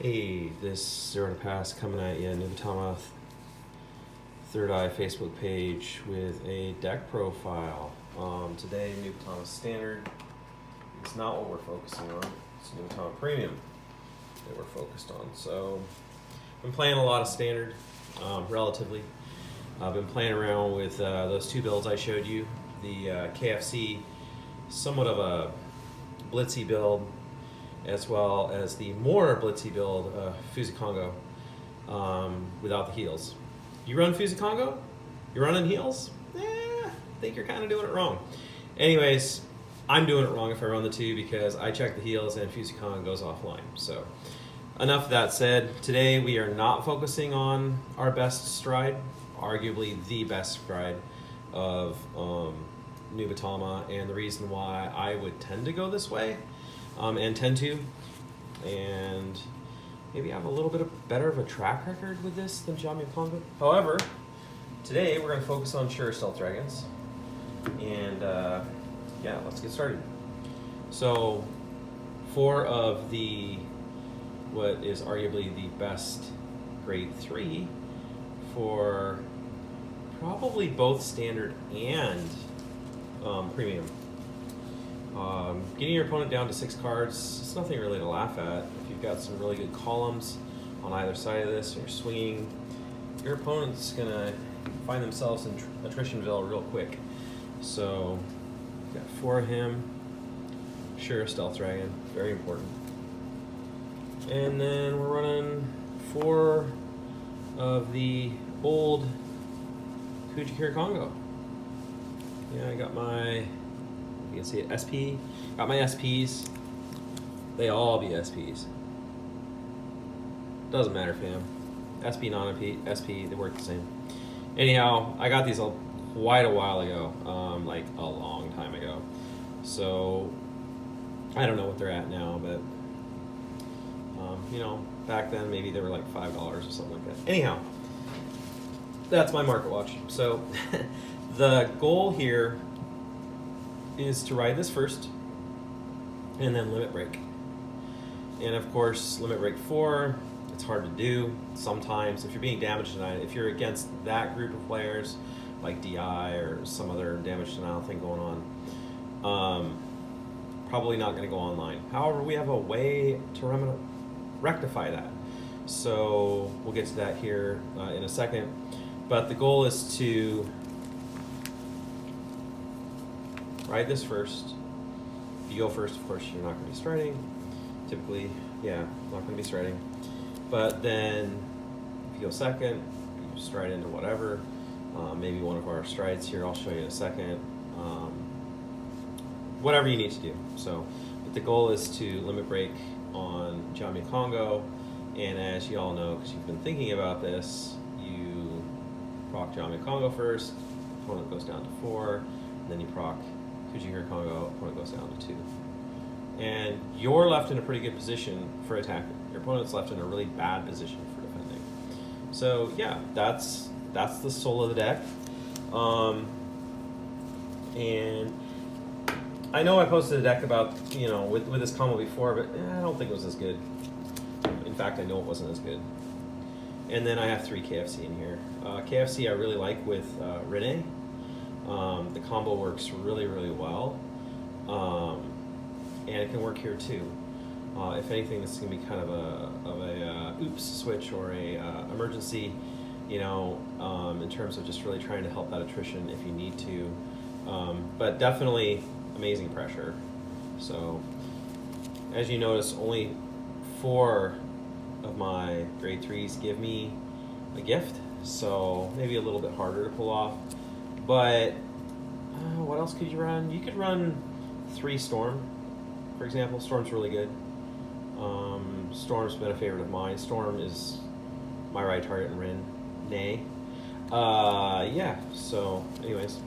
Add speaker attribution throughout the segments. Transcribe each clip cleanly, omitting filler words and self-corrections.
Speaker 1: Hey, this Zero to Pass coming at you, Nubatama Third Eye Facebook page with a deck profile. Today, Nubatama Standard is not what we're focusing on. It's Nubatama Premium that we're focused on. So, I've been playing a lot of Standard, relatively. I've been playing around with those two builds I showed you. The KFC, somewhat of a blitzy build, as well as the more blitzy build, Fuzi Congo, without the heals. You run Fuzi Congo? You're running heals? I think you're kind of doing it wrong. Anyways, I'm doing it wrong if I run the two because I check the heals and Fuzi Congo goes offline. So, enough of that said. Today we are not focusing on our best stride, arguably the best stride of Nubatama, and the reason why I would tend to go this way. And maybe have a little bit better of a track record with this than Jamie Congo. However, today we're going to focus on shura stealth dragons, and yeah, let's get started. So, four of what is arguably the best grade 3 for probably both standard and premium. Getting your opponent down to 6 cards, it's nothing really to laugh at. If you've got some really good columns on either side of this, and you're swinging, your opponent's going to find themselves in attritionville real quick. So, got 4 of him, shura stealth dragon, very important. And then we're running 4 of the old Kujikiri Congo. Yeah, I got my... You can see it, SP. Got my SPs. They all be SPs. Doesn't matter, fam. SP, non-SP, they work the same. Anyhow, I got these quite a while ago, like a long time ago. So, I don't know what they're at now, but, you know, back then maybe they were like $5 or something like that. Anyhow, that's my market watch. So, the goal here is to ride this first, and then limit break. And of course, limit break 4, it's hard to do. Sometimes, if you're being damage denied, if you're against that group of players, like DI or some other damage denial thing going on, probably not gonna go online. However, we have a way to rectify that. So we'll get to that here in a second. But the goal is to ride this first. If you go first, of course, you're not going to be striding. Typically, yeah, not going to be striding. But then, if you go second, you stride into whatever. Maybe one of our strides here, I'll show you in a second. Whatever you need to do. So, but the goal is to limit break on Jamie Congo. And as you all know, because you've been thinking about this, you proc Jamie Congo first, opponent goes down to 4, and then you proc Kujikiri Congo, opponent goes down to 2. And you're left in a pretty good position for attacking. Your opponent's left in a really bad position for defending. So yeah, that's the soul of the deck. And I know I posted a deck about, you know, with this combo before, but I don't think it was as good. In fact, I know it wasn't as good. And then I have 3 KFC in here. KFC I really like with Rene. The combo works really, really well, and it can work here too. If anything, this is going to be kind of a oops switch or a emergency, you know, in terms of just really trying to help that attrition if you need to. But definitely amazing pressure. So, as you notice, only 4 of my grade 3s give me a gift, so maybe a little bit harder to pull off. But what else could you run? You could run 3 Storm, for example. Storm's really good. Storm's been a favorite of mine. Storm is my right target in Rin. Nay. Yeah, so anyways.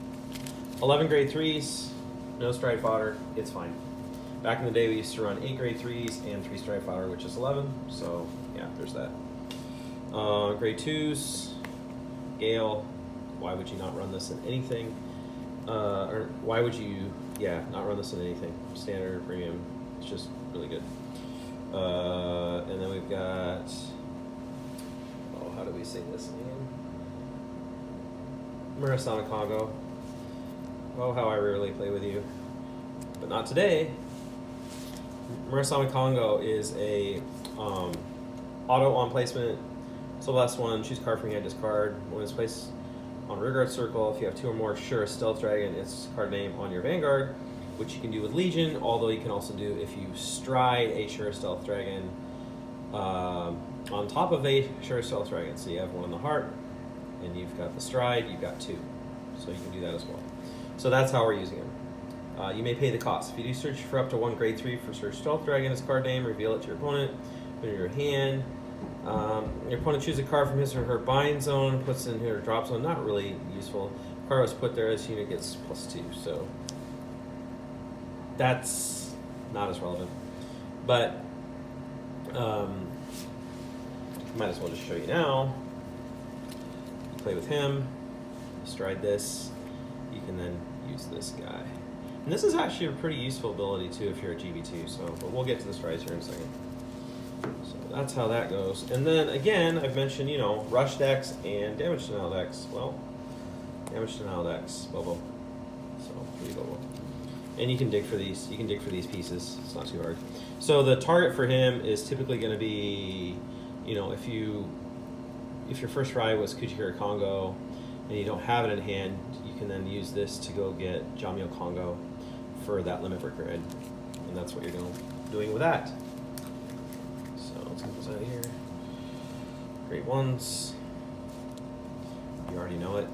Speaker 1: 11 grade 3s, no stride fodder, it's fine. Back in the day we used to run 8 grade 3s and 3 stride fodder, which is 11. So yeah, there's that. Grade 2s, Gale. Why would you not run this in anything? Or why would you, not run this in anything? Standard, premium, it's just really good. And then we've got say this name. Nubatama Congo. Oh, how I rarely play with you. But not today. Nubatama Congo is a auto on placement. So last one, choose card from hand, discard. When it's placed on rearguard circle, if you have 2 or more Shura Stealth Dragon, its card name on your Vanguard, which you can do with Legion, although you can also do if you stride a Shura Stealth Dragon on top of a Shura Stealth Dragon. So you have 1 in the heart, and you've got the stride, you've got 2. So you can do that as well. So that's how we're using them. You may pay the cost. If you do search for up to 1 grade 3 for Shura Stealth Dragon, its card name, reveal it to your opponent, put it in your hand. Your opponent chooses a card from his or her bind zone, puts it in her drop zone. Not really useful. The card was put there, this unit gets +2. So that's not as relevant. But might as well just show you now. You play with him, stride this, you can then use this guy. And this is actually a pretty useful ability too if you're a GB2, but we'll get to the strides here in a second. So that's how that goes. And then again, I've mentioned, rush decks and damage denial decks. Well, damage denial decks, Bobo. So 3 Bobo. And you can dig for these. You can dig for these pieces. It's not too hard. So the target for him is typically going to be, if your first ride was Kuchihira Congo and you don't have it in hand, you can then use this to go get Jamio Congo for that limit breaker ride. And that's what you're doing with that. So let's get this out of here. Great ones. You already know it.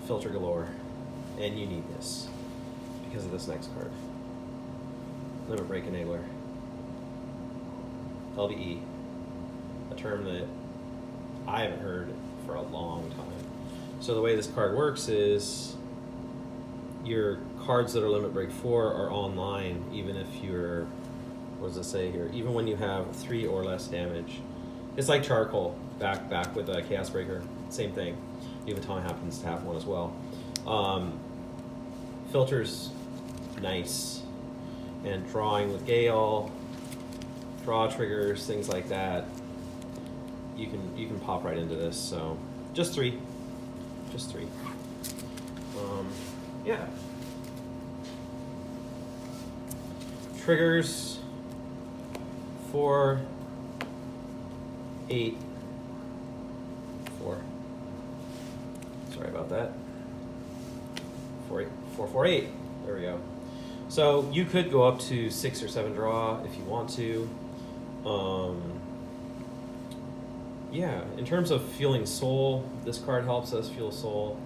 Speaker 1: Filter galore. And you need this because of this next card. Limit Break Enabler. LBE. A term that I haven't heard for a long time. So the way this card works is your cards that are Limit Break 4 are online even if you're, what does it say here? Even when you have 3 or less damage. It's like Charcoal back with a Chaos Breaker. Same thing. Nubatama happens to have one as well. Filter's nice. And drawing with Gale, draw triggers, things like that. You can pop right into this. So just 3. Yeah. Triggers 4, 8, 4. Sorry about that. 4, 4, 8. There we go. So you could go up to 6 or 7 draw if you want to. Yeah, in terms of fueling soul, this card helps us fuel soul.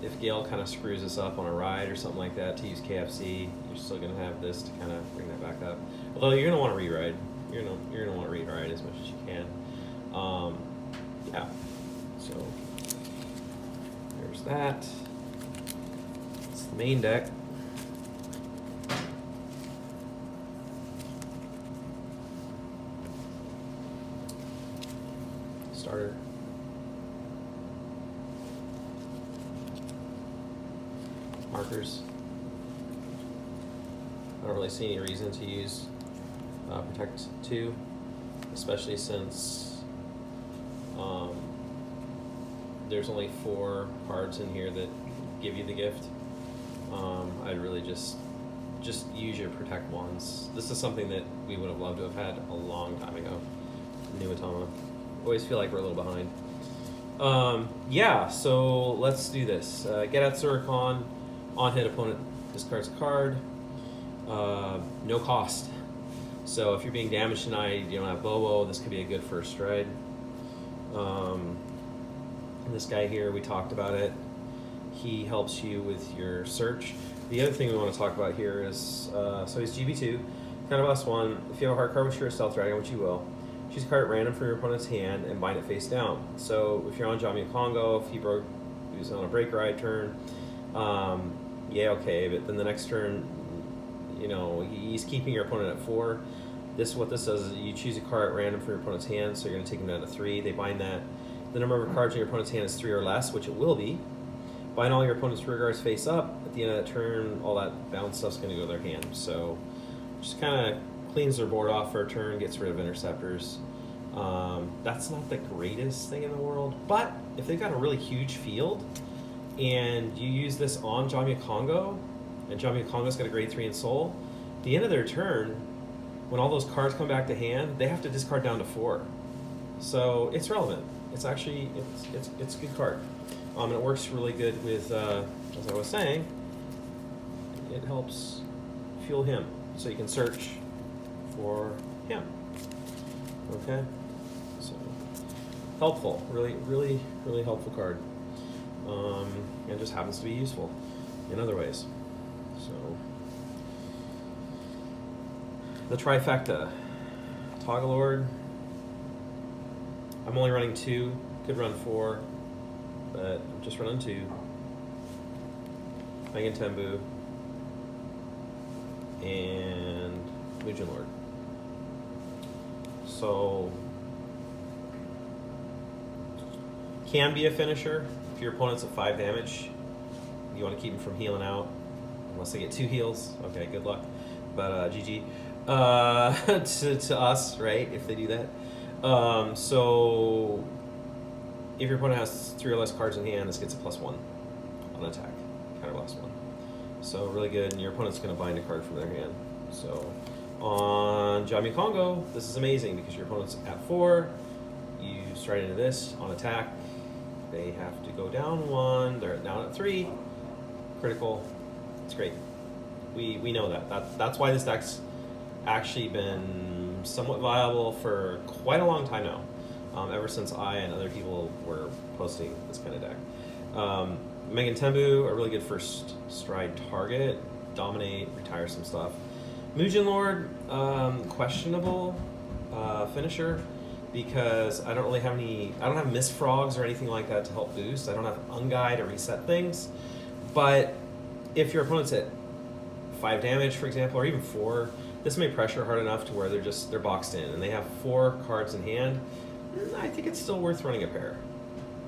Speaker 1: If Gale kind of screws us up on a ride or something like that to use KFC, you're still going to have this to kind of bring that back up. Although you're going to want to re-ride. You're going to want to re-ride as much as you can. Yeah, so there's that. It's the main deck. Starter. Markers. I don't really see any reason to use Protect 2, especially since there's only 4 cards in here that give you the gift. I'd really just use your Protect ones. This is something that we would have loved to have had a long time ago. Nubatama. Always feel like we're a little behind. Yeah, so let's do this. Get at Suricon, on hit opponent discards a card. No cost. So if you're being damage denied, you don't have Bobo, this could be a good first stride. This guy here, we talked about it. He helps you with your search. The other thing we want to talk about here is, so he's GB2, kind of +1. If you have a hard card with your Stealth Dragon, which you will, choose a card at random from your opponent's hand and bind it face down. So if you're on Jamio Congo, if he was on a break ride turn, yeah, okay, but then the next turn, he's keeping your opponent at 4. What this does is you choose a card at random from your opponent's hand, so you're going to take him down to 3. They bind that. The number of cards in your opponent's hand is 3 or less, which it will be. Bind all your opponent's rear guards face up. At the end of that turn, all that bounce stuff's going to go to their hand. So just kind of cleans their board off for a turn, gets rid of interceptors. That's not the greatest thing in the world, but if they've got a really huge field and you use this on Jamia Congo, and Jamia Congo's got a grade 3 in Soul, at the end of their turn, when all those cards come back to hand, they have to discard down to 4. So it's relevant. It's actually, it's a good card. And it works really good with, as I was saying, it helps fuel him. So you can search for him. Okay? So, helpful. Really, really, really helpful card. And just happens to be useful in other ways. So, the trifecta. Togalord. I'm only running 2. Could run 4, but I'm just running 2. Megan Tembu and Legion Lord. So can be a finisher if your opponent's at 5 damage. You want to keep them from healing out, unless they get 2 heals. Okay, good luck. But GG to us, right? If they do that. So if your opponent has 3 or less cards in hand, this gets a +1 on attack, counter +1. So really good, and your opponent's going to bind a card from their hand. So on Jamia Congo, this is amazing because your opponent's at 4. You stride into this on attack. They have to go down 1. They're down at 3. Critical. It's great. We know that. That's why this deck's actually been somewhat viable for quite a long time now. Ever since I and other people were posting this kind of deck. Megan Tembu, a really good first stride target. Dominate, retire some stuff. Mugen Lord, questionable finisher because I don't really have any, I don't have Mist Frogs or anything like that to help boost. I don't have Unguide to reset things. But if your opponent's at 5 damage, for example, or even 4, this may pressure hard enough to where they're boxed in and they have 4 cards in hand. I think it's still worth running a pair.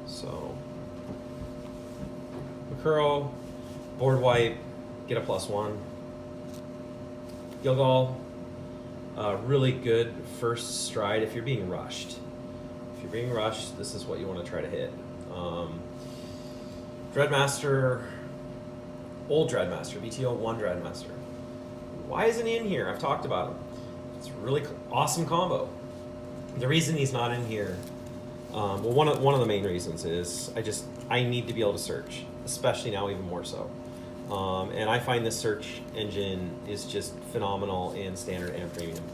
Speaker 1: So, Makuro, board wipe, get a +1. Gilgal, really good first stride if you're being rushed. If you're being rushed, this is what you want to try to hit. Dreadmaster, old Dreadmaster, BTO 1 Dreadmaster. Why isn't he in here? I've talked about him. It's a really awesome combo. The reason he's not in here, well, one of the main reasons is I need to be able to search, especially now even more so. And I find this search engine is just phenomenal in standard and premium.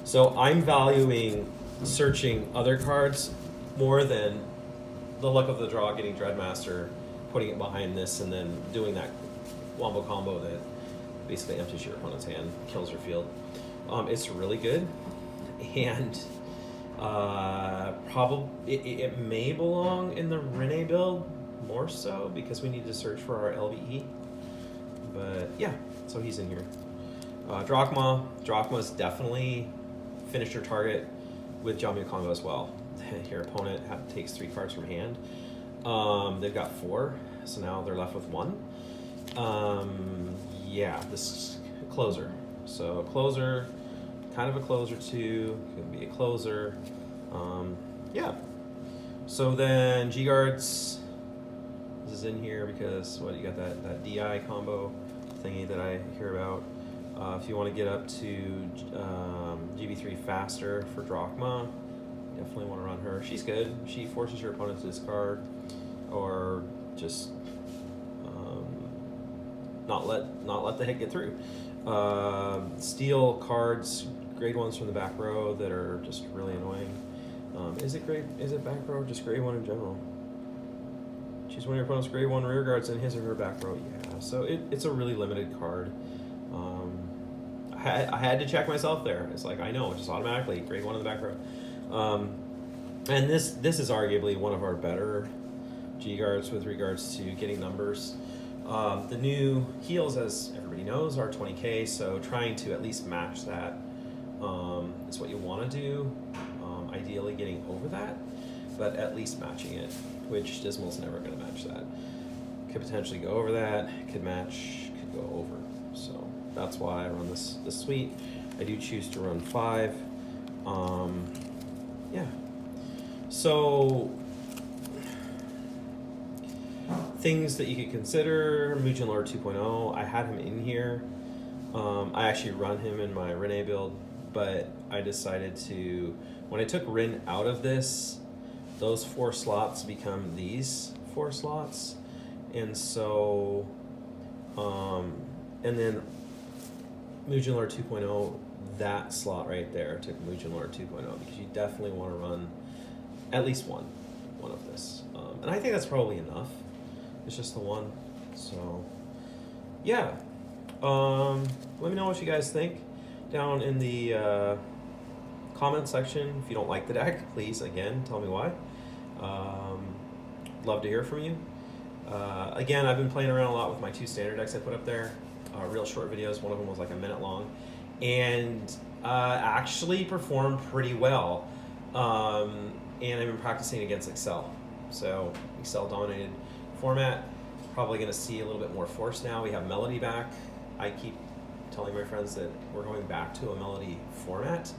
Speaker 1: So I'm valuing searching other cards more than the luck of the draw, getting Dreadmaster, putting it behind this, and then doing that wombo combo that basically empties your opponent's hand, kills your field. It's really good, and it may belong in the Rene build more so because we need to search for our LBE. But yeah, so he's in here. Drachma. Drachma's definitely finisher target with Jamia Congo as well. Your opponent takes 3 cards from hand. They've got 4, so now they're left with 1. Yeah, this is a closer. So closer, kind of a closer too. Could be a closer. Yeah. So then G-Guards. This is in here because you got that DI combo thingy that I hear about. If you want to get up to GB3 faster for Drachma, definitely want to run her. She's good. She forces your opponent to discard or just not let the hit get through. Steal cards, grade 1s from the back row that are just really annoying. Is it back row or just grade 1 in general? Choose one of your opponent's grade 1 rear guards in his or her back row. Yeah, so it's a really limited card. I had to check myself there. It's like, I know, just automatically grade 1 in the back row. And this is arguably one of our better G guards with regards to getting numbers. The new heals, as everybody knows, are 20k, so trying to at least match that is what you want to do. Ideally getting over that, but at least matching it, which Dismal's never going to match that. Could potentially go over that, could match, could go over. So that's why I run this suite. I do choose to run 5. yeah. So things that you could consider: Mugen Lord 2.0. I had him in here. I actually run him in my Rene build, but I decided to, when I took Rin out of this, those 4 slots become these 4 slots. And so, and then Mugen Lord 2.0, that slot right there took Mugen Lord 2.0, because you definitely want to run at least one of this. And I think that's probably enough. It's just the one. So, yeah. Let me know what you guys think down in the comment section. If you don't like the deck, please, again, tell me why. Love to hear from you. Again, I've been playing around a lot with my 2 standard decks I put up there. Real short videos. One of them was like a minute long, and actually performed pretty well. And I've been practicing against Excel. So Excel dominated format. Probably going to see a little bit more force now. We have Melody back. I keep telling my friends that we're going back to a Melody format.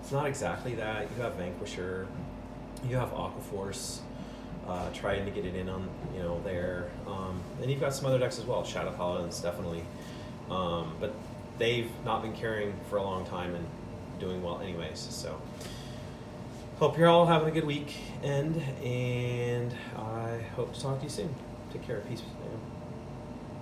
Speaker 1: It's not exactly that. You have Vanquisher, you have Aquaforce, trying to get it in on, there. And you've got some other decks as well, Shadow Paladins, definitely. But they've not been carrying for a long time and doing well anyways. So hope you're all having a good weekend, and I hope to talk to you soon. Take care. Peace.